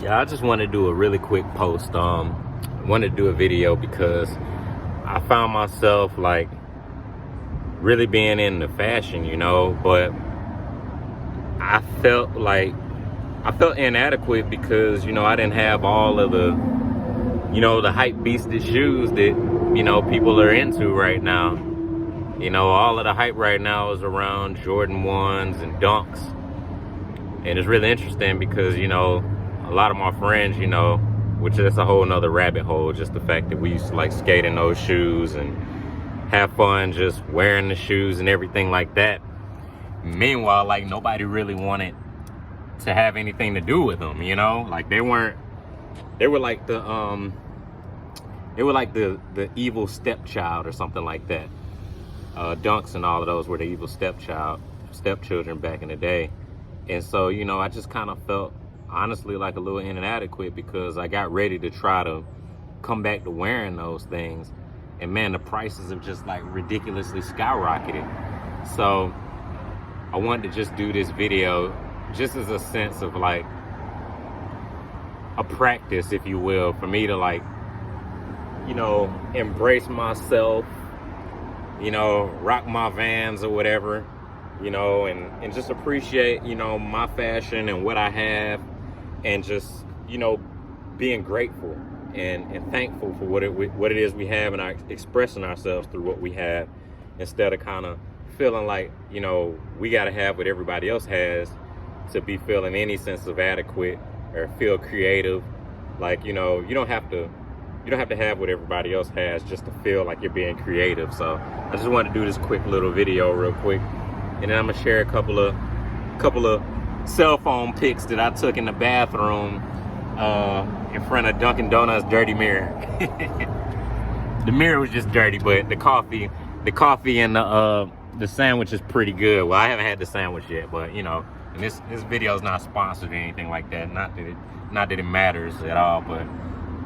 Yeah, I just want to do a really quick post. Wanted to do a video because I found myself like really being into fashion, but I felt inadequate because, I didn't have all of the hype beasted shoes that, people are into right now. All of the hype right now is around Jordan 1s and Dunks. And it's really interesting because, a lot of my friends, which is a whole nother rabbit hole, just the fact that we used to like skate in those shoes and have fun just wearing the shoes and everything like that. Meanwhile, like nobody really wanted to have anything to do with them, like they were like the evil stepchild or something like that. Dunks and all of those were the evil stepchildren back in the day. And so, I just kind of felt honestly like a little inadequate because I got ready to try to come back to wearing those things. And man, the prices have just like ridiculously skyrocketed. So I wanted to just do this video just as a sense of like a practice, if you will, for me to like, embrace myself, rock my Vans or whatever, and just appreciate, my fashion and what I have, and just, being grateful and thankful for what it is we have, and expressing ourselves through what we have, instead of kind of feeling like, we got to have what everybody else has to be feeling any sense of adequate or feel creative. Like, you don't have to have what everybody else has just to feel like you're being creative. So I just wanted to do this quick little video real quick, and then I'm gonna share a couple of cell phone pics that I took in the bathroom in front of Dunkin' Donuts' dirty mirror. The mirror was just dirty, but the coffee and the sandwich is pretty good. Well, I haven't had the sandwich yet, but and this video is not sponsored or anything like that. Not that it matters at all, but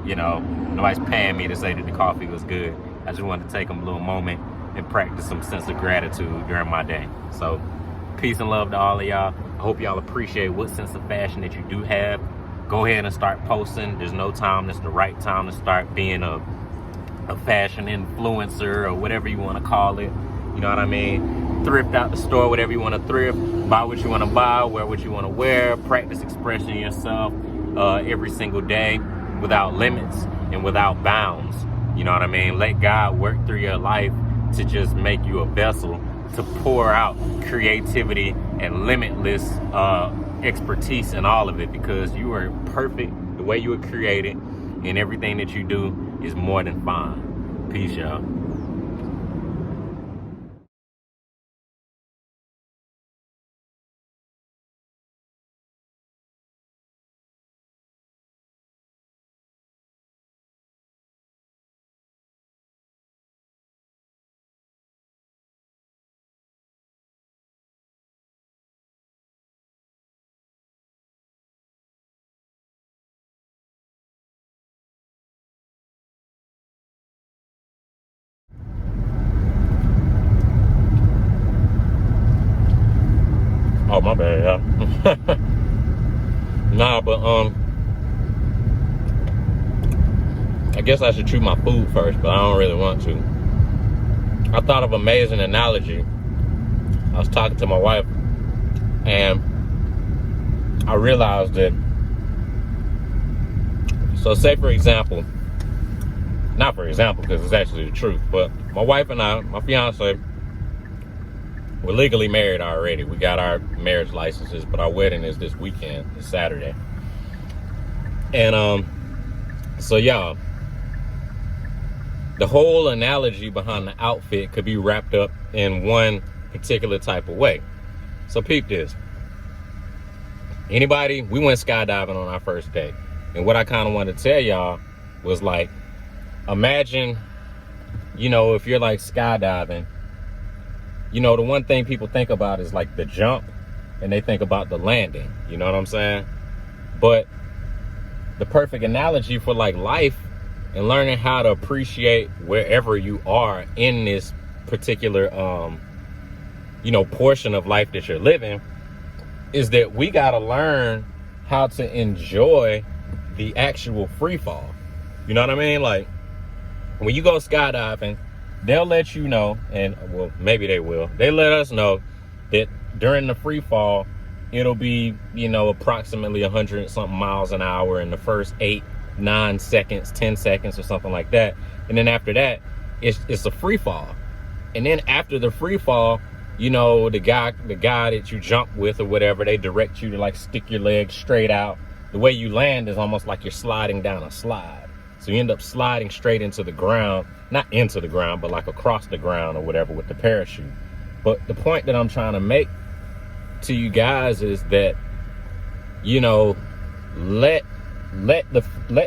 nobody's paying me to say that the coffee was good. I just wanted to take a little moment and practice some sense of gratitude during my day. So peace and love to all of y'all. I hope y'all appreciate what sense of fashion that you do have. Go ahead and start posting. There's no time that's the right time to start being a fashion influencer or whatever you want to call it. You know what I mean? Thrift out the store, whatever you want to thrift. Buy what you want to buy, wear what you want to wear. Practice expressing yourself every single day without limits and without bounds. You know what I mean? Let God work through your life to just make you a vessel to pour out creativity and limitless expertise in all of it, because you are perfect the way you were created, and everything that you do is more than fine. Peace, y'all. Oh, my bad, yeah. Nah, but I guess I should chew my food first, but I don't really want to. I thought of an amazing analogy. I was talking to my wife, and I realized that, so say for example, not for example, because it's actually the truth, but my wife and I, my fiance, we're legally married already. We got our marriage licenses, but our wedding is this weekend, this Saturday. And so y'all, the whole analogy behind the outfit could be wrapped up in one particular type of way. So peep this. Anybody, we went skydiving on our first day. And what I kind of wanted to tell y'all was like, imagine, if you're like skydiving, the one thing people think about is like the jump, and they think about the landing, you know what I'm saying? But the perfect analogy for like life and learning how to appreciate wherever you are in this particular, portion of life that you're living, is that we got to learn how to enjoy the actual free fall. You know what I mean? Like, when you go skydiving, they'll let you know, and well, maybe they will. They let us know that during the free fall, it'll be, approximately 100 something miles an hour in the first 8, 9 seconds, 10 seconds or something like that. And then after that, it's a free fall. And then after the free fall, the guy that you jump with or whatever, they direct you to like stick your legs straight out. The way you land is almost like you're sliding down a slide. So you end up sliding straight into the ground, not into the ground, but like across the ground or whatever with the parachute. But the point that I'm trying to make to you guys is that, let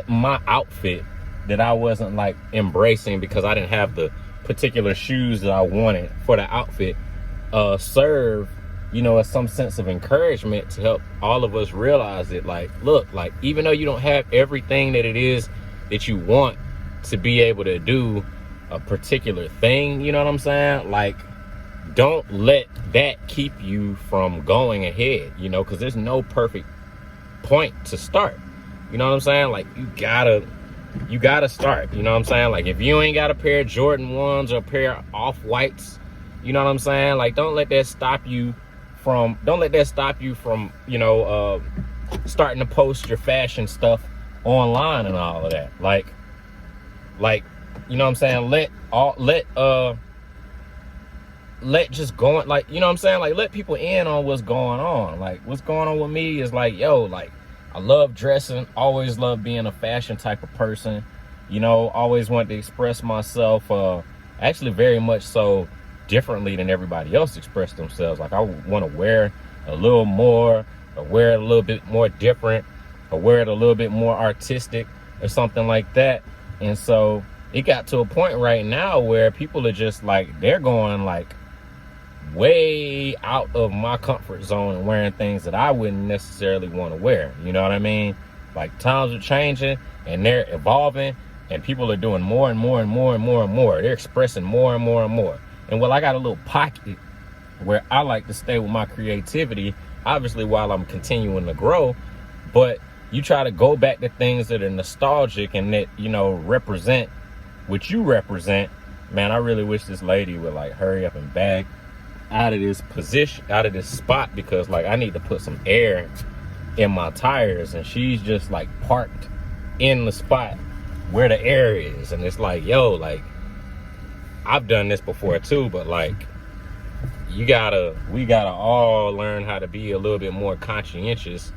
my outfit that I wasn't like embracing because I didn't have the particular shoes that I wanted for the outfit, serve, as some sense of encouragement to help all of us realize that, like, look, like, even though you don't have everything that it is that you want to be able to do a particular thing, you know what I'm saying? Like, don't let that keep you from going ahead, because there's no perfect point to start. You know what I'm saying? Like, you gotta start, you know what I'm saying? Like, if you ain't got a pair of Jordan 1s or a pair of Off-Whites, you know what I'm saying? Like, don't let that stop you from, starting to post your fashion stuff online and all of that. Like, you know what I'm saying? Let just go on, like, you know what I'm saying? Like, let people in on what's going on. Like, what's going on with me is like, yo, like, I love dressing, always love being a fashion type of person, always wanted to express myself, actually very much so differently than everybody else express themselves. Like, I want to wear a little more, or wear it a little bit more different, or wear it a little bit more artistic or something like that. And so it got to a point right now where people are just like, they're going like way out of my comfort zone and wearing things that I wouldn't necessarily want to wear. You know what I mean? Like, times are changing and they're evolving, and people are doing more and more and more and more and more. They're expressing more and more and more. And well, I got a little pocket where I like to stay with my creativity, obviously, while I'm continuing to grow. But you try to go back to things that are nostalgic and that, represent what you represent. Man, I really wish this lady would like hurry up and back out of this position, out of this spot, because like I need to put some air in my tires, and she's just like parked in the spot where the air is. And it's like, yo, like, I've done this before too, but like, we gotta all learn how to be a little bit more conscientious,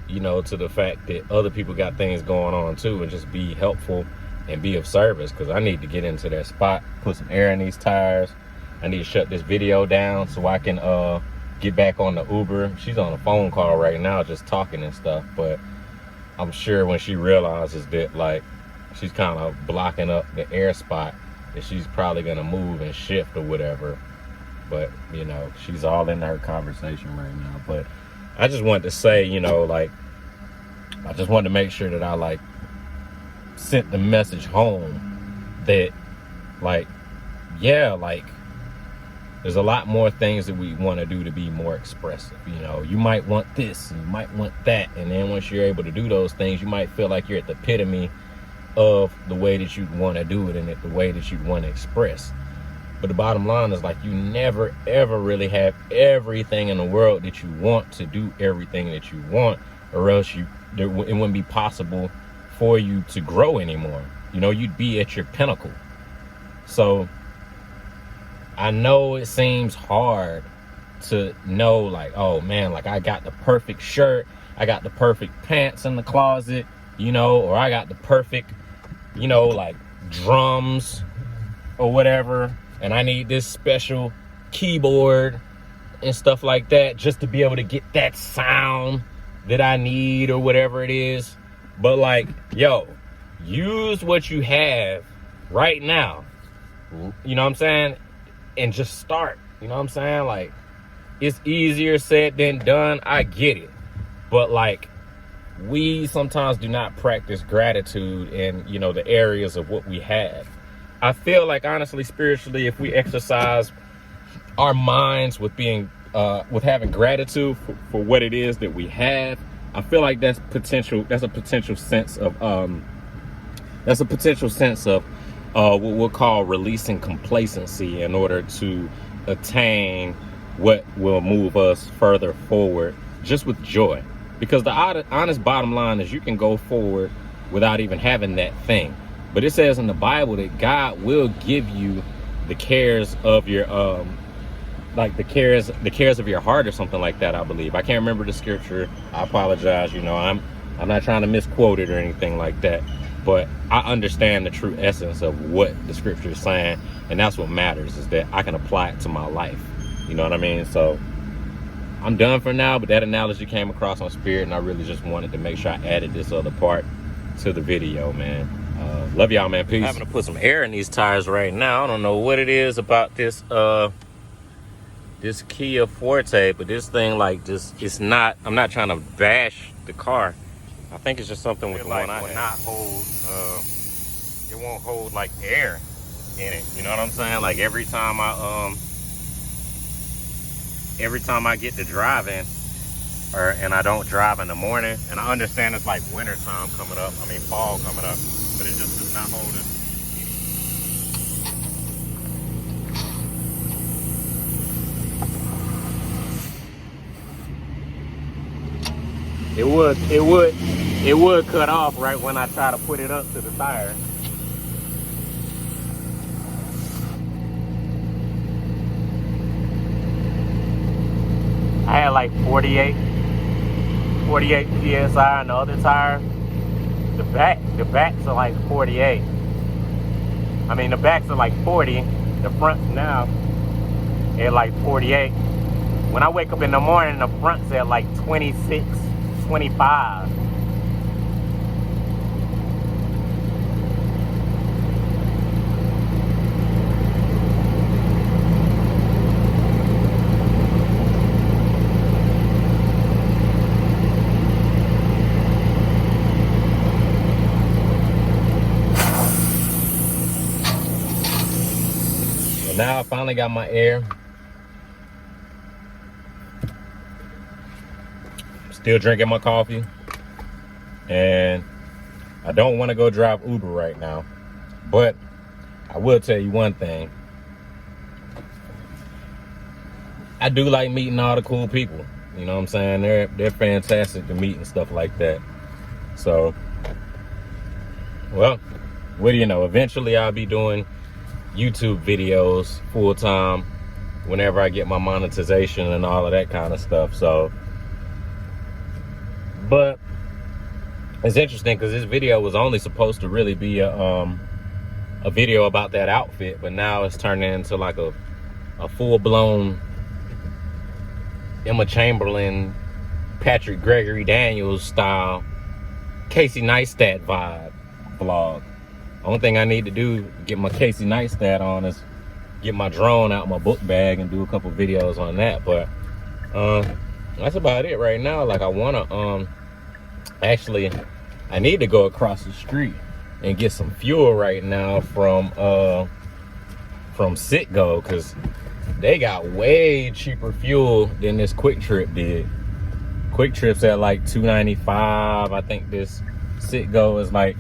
to the fact that other people got things going on too, and just be helpful and be of service. Because I need to get into that spot, put some air in these tires. I need to shut this video down so I can get back on the Uber. She's on a phone call right now just talking and stuff, but I'm sure when she realizes that like she's kind of blocking up the air spot, that she's probably gonna move and shift or whatever. But she's all in her conversation right now. But I just wanted to say, like, I just wanted to make sure that I like sent the message home that, like, yeah, like, there's a lot more things that we want to do to be more expressive. You might want this and you might want that, and then once you're able to do those things, you might feel like you're at the epitome of the way that you'd want to do it and the way that you'd want to express. But the bottom line is, like, you never ever really have everything in the world that you want to do everything that you want, or else it wouldn't be possible for you to grow anymore. You'd be at your pinnacle. So I know it seems hard to know, like, oh man, like I got the perfect shirt, I got the perfect pants in the closet, or I got the perfect, like drums or whatever, and I need this special keyboard and stuff like that just to be able to get that sound that I need or whatever it is. But like, yo, use what you have right now, you know what I'm saying, and just start. You know what I'm saying? Like, it's easier said than done, I get it, but like, we sometimes do not practice gratitude in, the areas of what we have. I feel like, honestly, spiritually, if we exercise our minds with being with having gratitude for what it is that we have, I feel like that's potential. That's a potential sense of what we'll call releasing complacency in order to attain what will move us further forward, just with joy. Because the honest bottom line is you can go forward without even having that thing. But it says in the Bible that God will give you the cares of your like the cares of your heart or something like that, I believe. I can't remember the scripture. I apologize. You know, I'm not trying to misquote it or anything like that. But I understand the true essence of what the scripture is saying, and that's what matters, is that I can apply it to my life. You know what I mean? So I'm done for now, but that analogy came across on spirit, and I really just wanted to make sure I added this other part to the video, man. Love y'all, man. Peace. I'm having to put some air in these tires right now. I don't know what it is about this this Kia Forte, but this thing, like, just, it's not, I'm not trying to bash the car. I think it's just something with the one I have. Not hold, it won't hold like air in it. You know what I'm saying? Like every time I get to driving, and I don't drive in the morning, and I understand it's like winter time coming up. I mean fall coming up, but it just does not hold it. It would cut off right when I try to put it up to the tire. I had like 48 PSI on the other tire. The backs are like 48. I mean, the backs are like 40. The fronts now at like 48. When I wake up in the morning, the front's at like 26, 25. Now I finally got my air. Still drinking my coffee. And I don't want to go drive Uber right now. But I will tell you one thing. I do like meeting all the cool people. You know what I'm saying? They're fantastic to meet and stuff like that. So, well, what do you know? Eventually I'll be doing YouTube videos full time whenever I get my monetization and all of that kind of stuff. So, but it's interesting because this video was only supposed to really be a video about that outfit, but now it's turning into like a full-blown Emma Chamberlain, Patrick Gregory Daniels style Casey Neistat vibe vlog. Only thing I need to do to get my Casey Neistat on is get my drone out my book bag and do a couple videos on that. But that's about it right now. Like I want to actually, I need to go across the street and get some fuel right now from Citgo, because they got way cheaper fuel than this Quick Trip did. Quick Trip's at like $2.95. I think this Citgo is like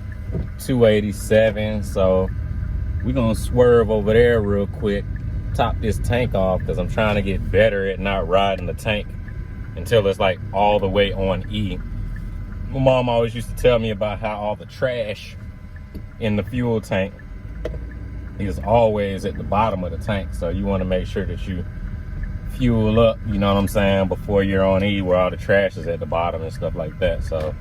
$2.87. So we're gonna swerve over there real quick, top this tank off, because I'm trying to get better at not riding the tank until it's like all the way on E. My mom always used to tell me about how all the trash in the fuel tank is always at the bottom of the tank. So you want to make sure that you fuel up, you know what I'm saying, before you're on E, where all the trash is at the bottom and stuff like that. So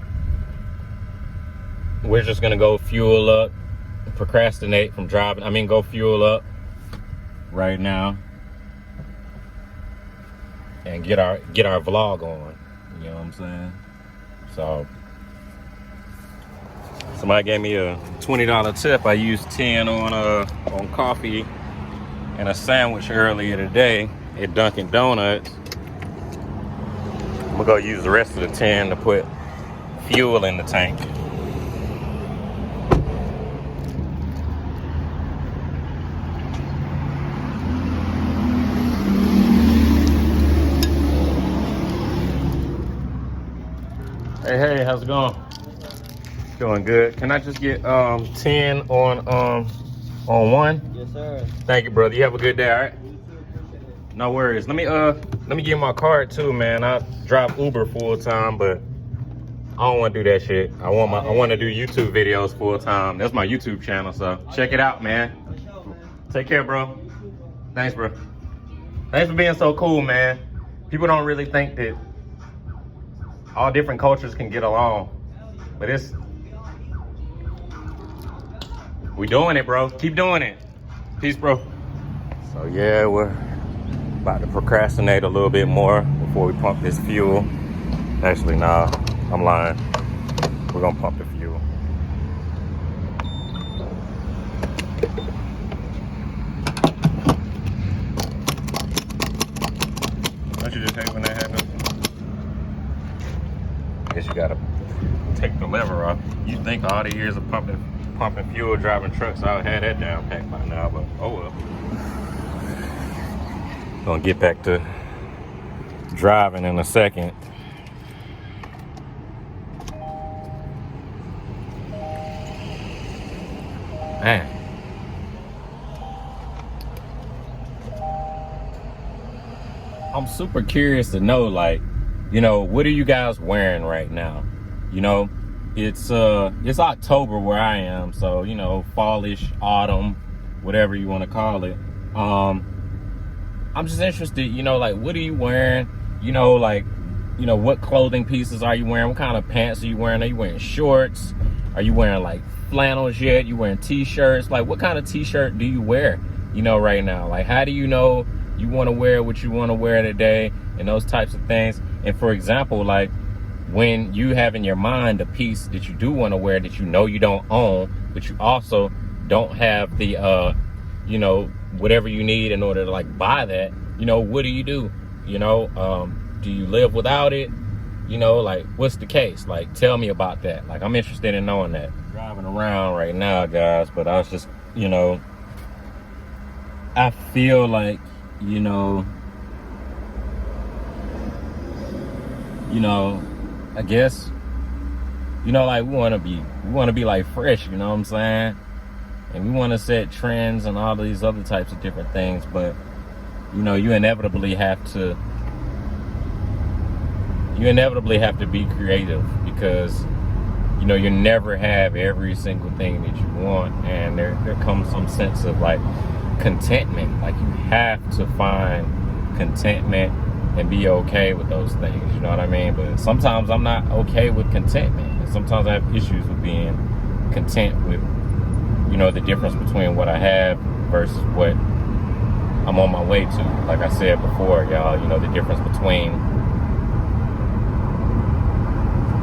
we're just gonna go fuel up, procrastinate from driving. I mean, go fuel up right now and get our vlog on. You know what I'm saying? So somebody gave me a $20 tip. I used 10 on coffee and a sandwich earlier today at Dunkin' Donuts. I'm gonna go use the rest of the 10 to put fuel in the tank. how's it going? Doing good. Can I just get 10 on one? Yes, sir. Thank you, brother. You have a good day, all right? No worries. Let me give you my card too, man. I drive Uber full time, but I don't want to do that shit. I want to do YouTube videos full time. That's my YouTube channel, so check it out, man. Take care, bro. Thanks, bro. Thanks for being so cool, man. People don't really think that all different cultures can get along, but we doing it, bro. Keep doing it. Peace, bro. So yeah, we're about to procrastinate a little bit more before we pump this fuel. Actually, nah, I'm lying. We're gonna pump the fuel. Don't you just hate when that happens? Guess you gotta take the lever off. You think all the years of pumping fuel, driving trucks, I would have that down packed by now, but oh well. Gonna get back to driving in a second. Man. I'm super curious to know, like, you know, what are you guys wearing right now? You know, it's October where I am, so, you know, fallish, autumn, whatever you want to call it. I'm just interested, you know, like, what are you wearing? You know, like, you know, what clothing pieces are you wearing? What kind of pants are you wearing? Are you wearing shorts? Are you wearing like flannels yet? You wearing t-shirts? Like, what kind of t-shirt do you wear, you know, right now? Like, how do you know you want to wear what you want to wear today and those types of things? And for example, like, when you have in your mind a piece that you do want to wear that you know you don't own, but you also don't have the, you know, whatever you need in order to like buy that, you know, what do you do? You know, do you live without it? You know, like, what's the case? Like, tell me about that. Like, I'm interested in knowing that. Driving around right now, guys, but I was just, you know, I feel like, you know, I guess, you know, like, we want to be like fresh, you know what I'm saying? And we want to set trends and all these other types of different things, but, you know, you inevitably have to be creative, because, you know, you never have every single thing that you want, and there comes some sense of like contentment. Like, you have to find contentment and be okay with those things, you know what I mean? But sometimes I'm not okay with contentment, and sometimes I have issues with being content with, you know, the difference between what I have versus what I'm on my way to. Like I said before, y'all, you know, the difference between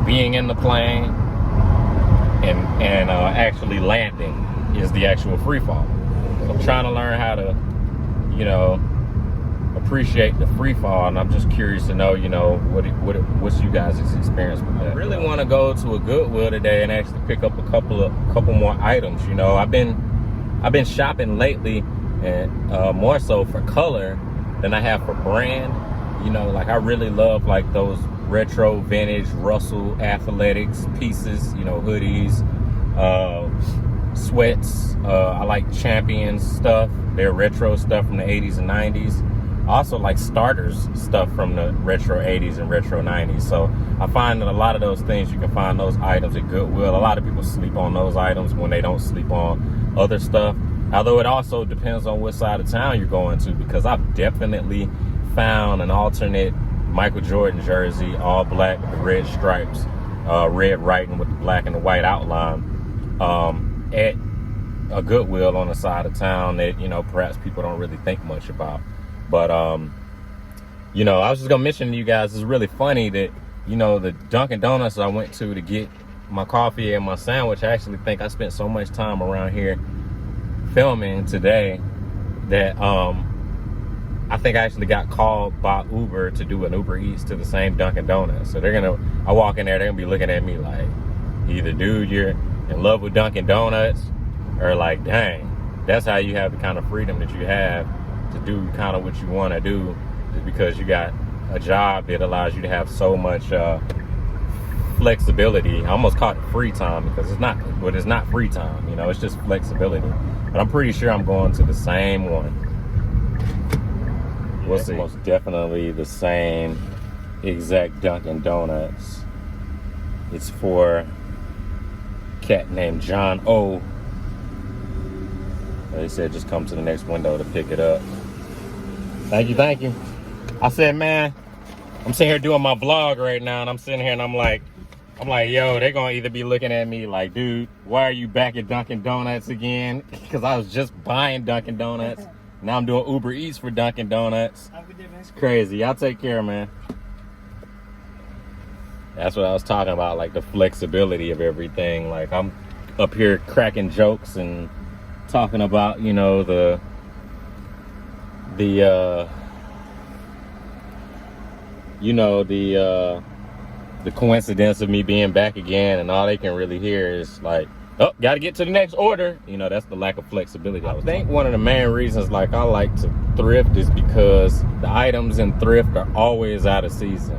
being in the plane and actually landing is the actual free fall. So I'm trying to learn how to, you know, appreciate the free fall, and I'm just curious to know, you know, what's you guys' experience with that. I really want to go to a Goodwill today and actually pick up a couple more items. You know, I've been shopping lately, and more so for color than I have for brand. You know, like, I really love like those retro vintage Russell Athletics pieces, you know, hoodies, sweats. I like Champions stuff, their retro stuff from the 80s and 90s. I also like Starters stuff from the retro 80s and retro 90s. So I find that a lot of those things, you can find those items at Goodwill. A lot of people sleep on those items when they don't sleep on other stuff. Although it also depends on what side of town you're going to, because I've definitely found an alternate Michael Jordan jersey, all black with the red stripes, red writing with the black and the white outline, at a Goodwill on the side of town that, you know, perhaps people don't really think much about. But, you know, I was just gonna mention to you guys, it's really funny that, you know, the Dunkin' Donuts I went to get my coffee and my sandwich, I actually think I spent so much time around here filming today that I think I actually got called by Uber to do an Uber Eats to the same Dunkin' Donuts. So I walk in there, they're gonna be looking at me like, either dude, you're in love with Dunkin' Donuts, or like, dang, that's how you have the kind of freedom that you have to do kind of what you want to do, is because you got a job that allows you to have so much flexibility. I almost call it free time because it's not, but it's not free time. You know, it's just flexibility. But I'm pretty sure I'm going to the same one. We'll see. Most definitely the same exact Dunkin' Donuts. It's for a cat named John O. They said just come to the next window to pick it up. Thank you, thank you. I said, man, I'm sitting here doing my vlog right now, and I'm sitting here and I'm like, yo, they're gonna either be looking at me like, dude, why are you back at Dunkin' Donuts again? Because I was just buying Dunkin' Donuts. Now I'm doing Uber Eats for Dunkin' Donuts. It's crazy. Y'all take care, man. That's what I was talking about, like the flexibility of everything. Like I'm up here cracking jokes and talking about, you know, the coincidence of me being back again, and all they can really hear is like, oh, gotta get to the next order. You know, that's the lack of flexibility. I think one of the main reasons like I like to thrift is because the items in thrift are always out of season.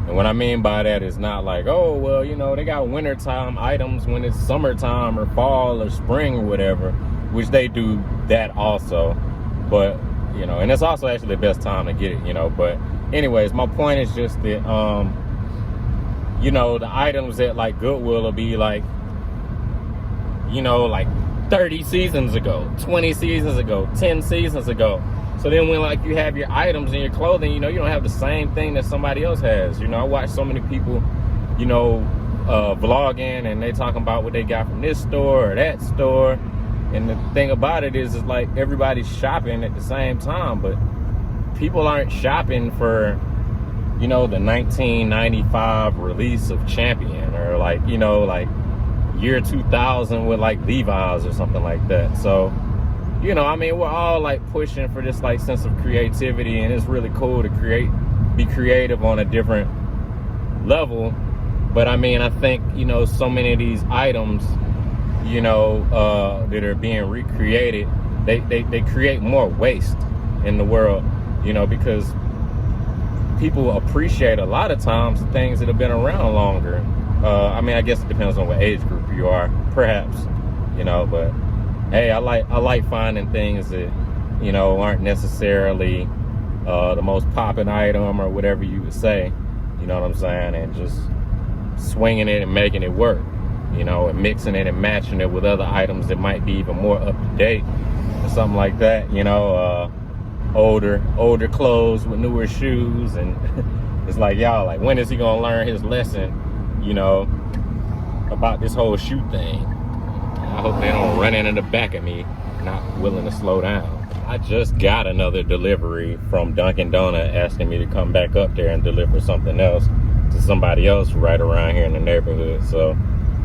And what I mean by that is not like, oh, well, you know, they got wintertime items when it's summertime or fall or spring or whatever, which they do that also. But, you know, and it's also actually the best time to get it, you know. But anyways, my point is just that, you know, the items at like Goodwill will be like, you know, like 30 seasons ago, 20 seasons ago, 10 seasons ago. So then when like you have your items in your clothing, you know, you don't have the same thing that somebody else has. You know, I watch so many people, you know, vlogging, and they talking about what they got from this store or that store. And the thing about it is like everybody's shopping at the same time, but people aren't shopping for, you know, the 1995 release of Champion, or like, you know, like year 2000 with like Levi's or something like that. So, you know, I mean, we're all like pushing for this like sense of creativity, and it's really cool to be creative on a different level. But I mean, I think, you know, so many of these items, you know, that are being recreated, they create more waste in the world, you know, because people appreciate a lot of times things that have been around longer. I mean, I guess it depends on what age group you are, perhaps, you know, but hey, I like finding things that, you know, aren't necessarily the most popping item or whatever you would say, you know what I'm saying, and just swinging it and making it work, you know, and mixing it and matching it with other items that might be even more up to date or something like that, you know, older clothes with newer shoes. And it's like, y'all, like, when is he gonna learn his lesson, you know, about this whole shoe thing? I hope they don't run in the back of me, not willing to slow down. I just got another delivery from Dunkin' Donuts asking me to come back up there and deliver something else to somebody else right around here in the neighborhood. So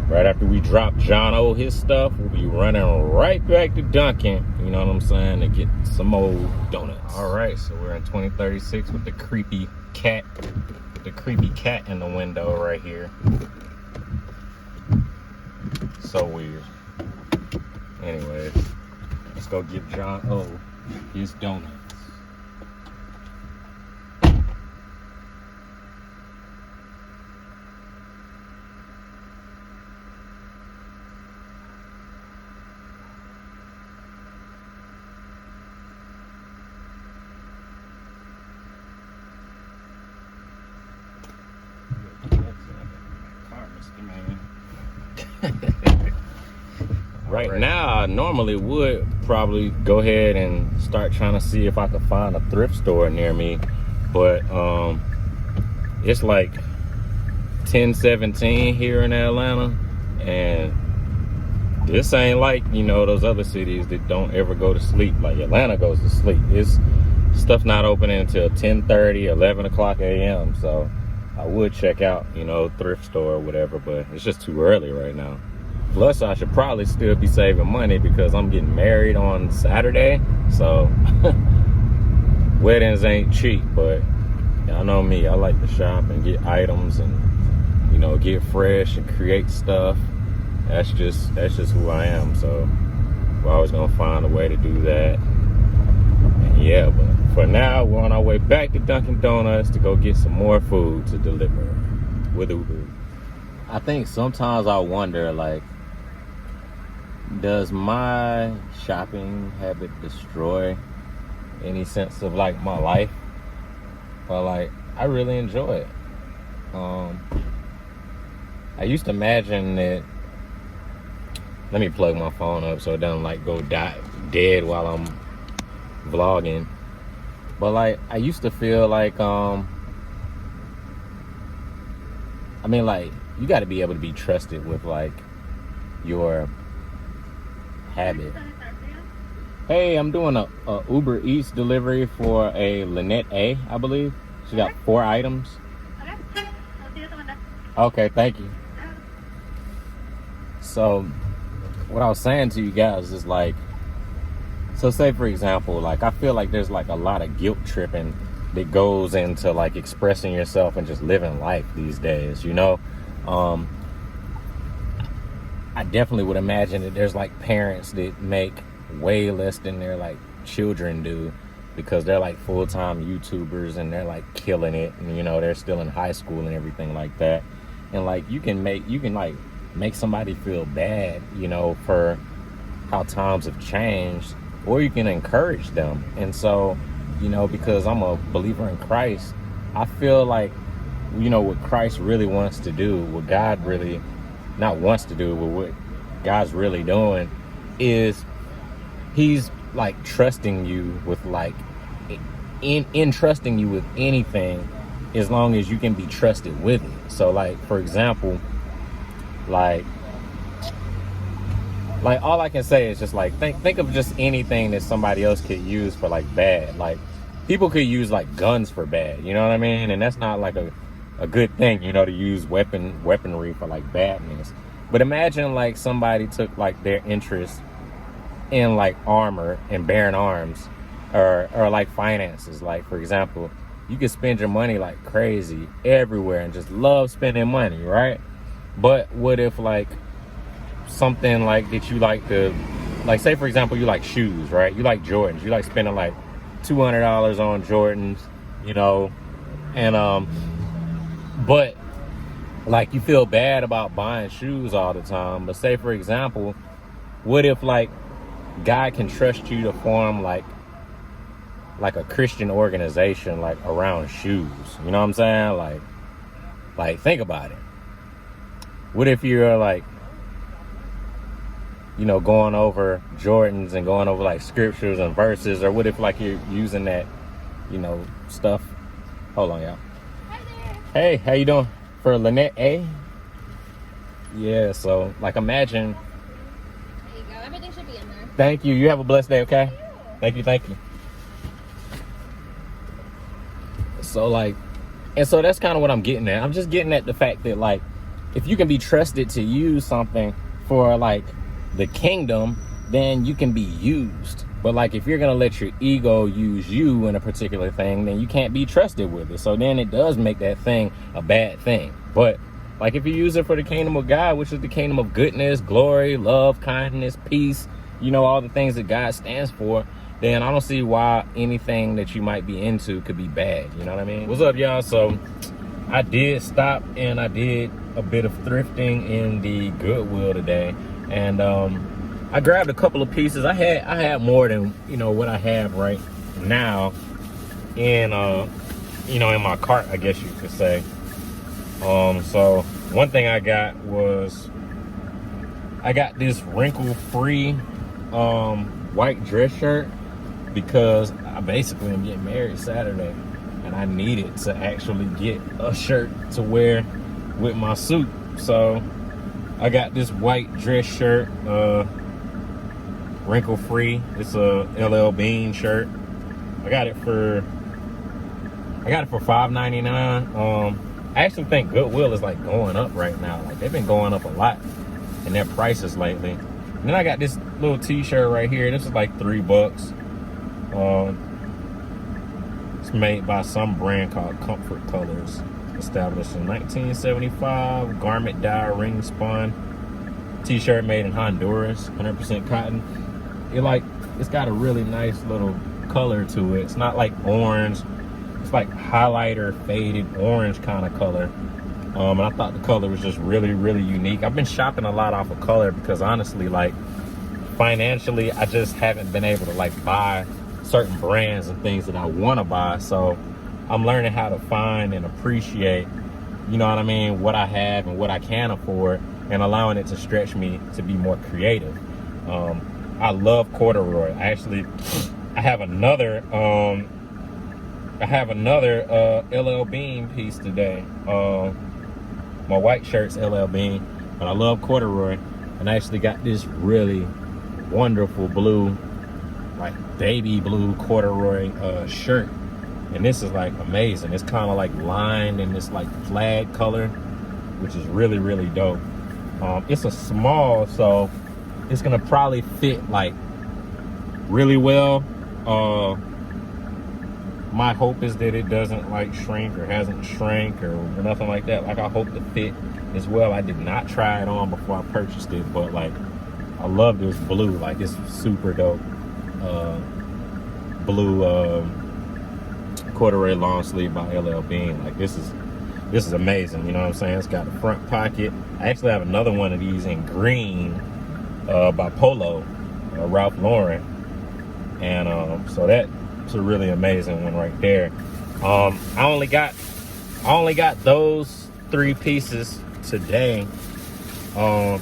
right after we drop John O his stuff, we'll be running right back to Dunkin', you know what I'm saying, to get some old donuts. All right, so we're in 2036 with the creepy cat in the window right here. So weird. Anyways, let's go give John O his donuts. Right now, I normally would probably go ahead and start trying to see if I could find a thrift store near me, but it's like 10:17 here in Atlanta, and this ain't like, you know, those other cities that don't ever go to sleep. Like Atlanta goes to sleep. It's stuff not opening until 10:30, 11 o'clock a.m. So I would check out, you know, thrift store or whatever, but it's just too early right now. Plus, I should probably still be saving money because I'm getting married on Saturday. So weddings ain't cheap, but y'all know me. I like to shop and get items and, you know, get fresh and create stuff. That's just who I am. So we're always gonna find a way to do that. And yeah, but for now, we're on our way back to Dunkin' Donuts to go get some more food to deliver with Uber. I think sometimes I wonder, like, does my shopping habit destroy any sense of like my life? But like, I really enjoy it. I used to imagine that. Let me plug my phone up so it doesn't like go dead while I'm vlogging. But like, I used to feel like, I mean, like, you got to be able to be trusted with like your habit. Hey, I'm doing a Uber Eats delivery for a Lynette A, I believe. She got 4 items. Okay, thank you. So, what I was saying to you guys is like, so say for example, like I feel like there's like a lot of guilt tripping that goes into like expressing yourself and just living life these days, you know? I definitely would imagine that there's like parents that make way less than their like children do because they're like full-time YouTubers and they're like killing it, and you know, they're still in high school and everything like that. And like you can like make somebody feel bad, you know, for how times have changed, or you can encourage them. And so, you know, because I'm a believer in Christ, I feel like, you know, what Christ really wants to do, what God really not wants to do, but what God's really doing is he's like trusting you with like in trusting you with anything, as long as you can be trusted with it. So like, for example, like all I can say is just like think of just anything that somebody else could use for like bad. Like people could use like guns for bad, you know what I mean? And that's not like a good thing, you know, to use weaponry for like badness. But imagine like somebody took like their interest in like armor and bearing arms, or like finances. Like for example, you could spend your money like crazy everywhere and just love spending money, right? But what if like something like that you like to, like say for example, you like shoes, right? You like Jordans, you like spending like $200 on Jordans, you know, and but like you feel bad about buying shoes all the time. But say for example, what if like God can trust you to form like a Christian organization like around shoes, you know what I'm saying? Like think about it. What if you're like, you know, going over Jordans and going over like scriptures and verses, or what if like you're using that, you know, stuff. Hold on, y'all. Hi there. Hey, how you doing? For Lynette A? Yeah, so like imagine. There you go. Everything should be in there. Thank you. You have a blessed day, okay? Thank you. So like, and so that's kind of what I'm getting at. I'm just getting at the fact that like, if you can be trusted to use something for like the kingdom, then you can be used. But like, if you're gonna let your ego use you in a particular thing, then you can't be trusted with it. So then it does make that thing a bad thing. But like, if you use it for the kingdom of God, which is the kingdom of goodness, glory, love, kindness, peace, you know, all the things that God stands for, then I don't see why anything that you might be into could be bad. You know what I mean? What's up, y'all? So I did stop and I did a bit of thrifting in the Goodwill today, and I grabbed a couple of pieces. I had more than, you know, what I have right now in you know, in my cart, I guess you could say. So one thing I got was this wrinkle-free white dress shirt, because I basically am getting married Saturday and I needed to actually get a shirt to wear with my suit. So I got this white dress shirt, wrinkle free. It's a LL Bean shirt. I got it for $5.99. I actually think Goodwill is like going up right now. Like they've been going up a lot in their prices lately. And then I got this little t-shirt right here. This is like $3. It's made by some brand called Comfort Colors, established in 1975. Garment dye, ring spun t-shirt made in Honduras, 100% cotton. It's got a really nice little color to it. It's not like orange. It's like highlighter faded orange kind of color. And I thought the color was just really, really unique. I've been shopping a lot off of color because honestly, like financially, I just haven't been able to like buy certain brands and things that I want to buy. So I'm learning how to find and appreciate, you know what I mean, what I have and what I can afford, and allowing it to stretch me to be more creative. I love corduroy. I have another LL Bean piece today. My white shirt's LL Bean, but I love corduroy, and I actually got this really wonderful blue, like baby blue corduroy shirt, and this is like amazing. It's kind of like lined in this like flag color, which is really, really dope. It's a small, so it's gonna probably fit like really well. My hope is that it doesn't like shrink or hasn't shrank or nothing like that. Like I hope the fit as well. I did not try it on before I purchased it, but like I love this blue. Like it's super dope. Blue corduroy long sleeve by LL Bean. Like this is amazing. You know what I'm saying? It's got a front pocket. I actually have another one of these in green by Polo, Ralph Lauren, and so that's a really amazing one right there. I only got those 3 pieces today. My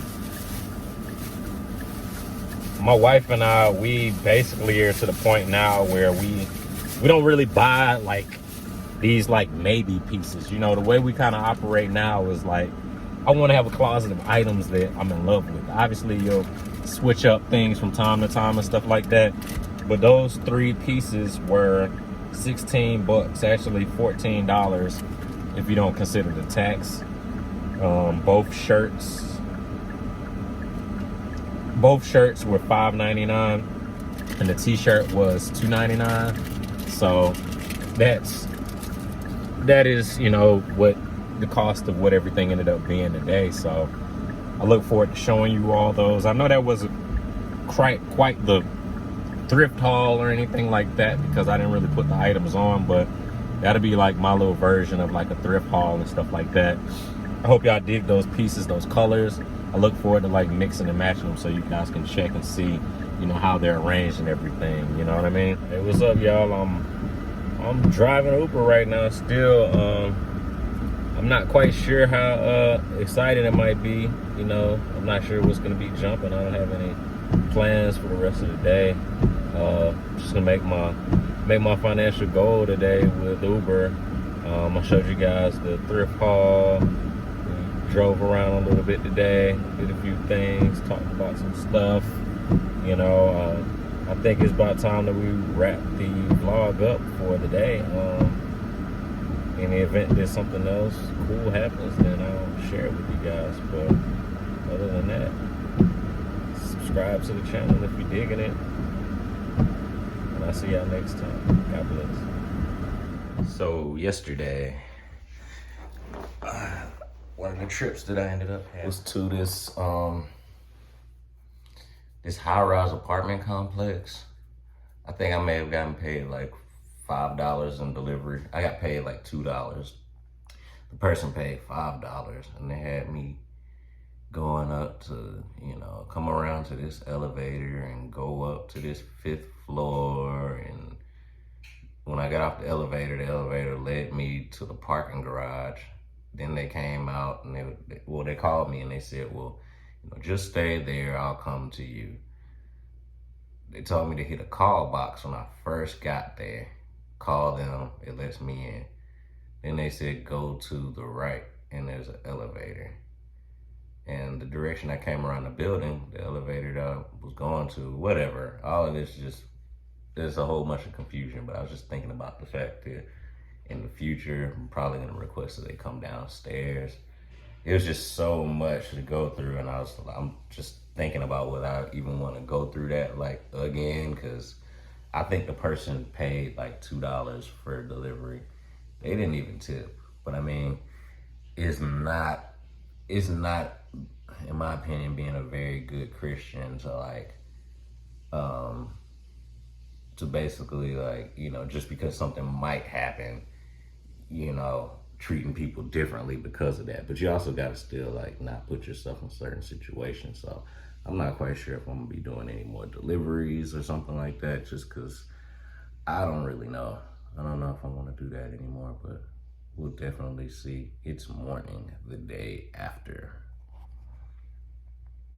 wife and I, we basically are to the point now where we don't really buy like these like maybe pieces. You know, the way we kind of operate now is like, I want to have a closet of items that I'm in love with. Obviously, you'll switch up things from time to time and stuff like that. But those 3 pieces were $16, actually $14 if you don't consider the tax. Both shirts were $5.99, and the t-shirt was $2.99. So that is, you know, what the cost of what everything ended up being today. So I look forward to showing you all those. I know that wasn't quite the thrift haul or anything like that because I didn't really put the items on, but that'll be like my little version of like a thrift haul and stuff like that. I hope y'all dig those pieces, those colors. I look forward to like mixing and matching them so you guys can check and see, you know, how they're arranged and everything. You know what I mean? Hey, what's up, y'all? I'm driving Uber right now still. I'm not quite sure how exciting it might be. You know, I'm not sure what's gonna be jumping. I don't have any plans for the rest of the day. Just gonna make my financial goal today with Uber. I showed you guys the thrift haul. We drove around a little bit today, did a few things, talked about some stuff. You know, I think it's about time that we wrap the vlog up for the day. In the event that something else cool happens, then I'll share it with you guys. But other than that, subscribe to the channel if you're digging it. And I'll see y'all next time. God bless. So yesterday, one of the trips that I ended up having was to this high-rise apartment complex. I think I may have gotten paid like $5 in delivery. I got paid like $2. The person paid $5, and they had me going up to, you know, come around to this elevator and go up to this 5th floor. And when I got off the elevator led me to the parking garage. Then they came out and they called me and they said, well, you know, just stay there, I'll come to you. They told me to hit a call box when I first got there. Call them, it lets me in. Then they said, go to the right, and there's an elevator. And the direction I came around the building, the elevator that I was going to, whatever, all of this there's a whole bunch of confusion, but I was just thinking about the fact that in the future, I'm probably gonna request that they come downstairs. It was just so much to go through, and I'm just thinking about whether I even wanna go through that like again, because I think the person paid like $2 for delivery. They didn't even tip, but I mean, it's not, in my opinion, being a very good Christian to like, to basically like, you know, just because something might happen, you know, treating people differently because of that. But you also got to still like not put yourself in certain situations. So I'm not quite sure if I'm gonna be doing any more deliveries or something like that, just because I don't really know. I don't know if I want to do that anymore, but we'll definitely see. It's morning the day after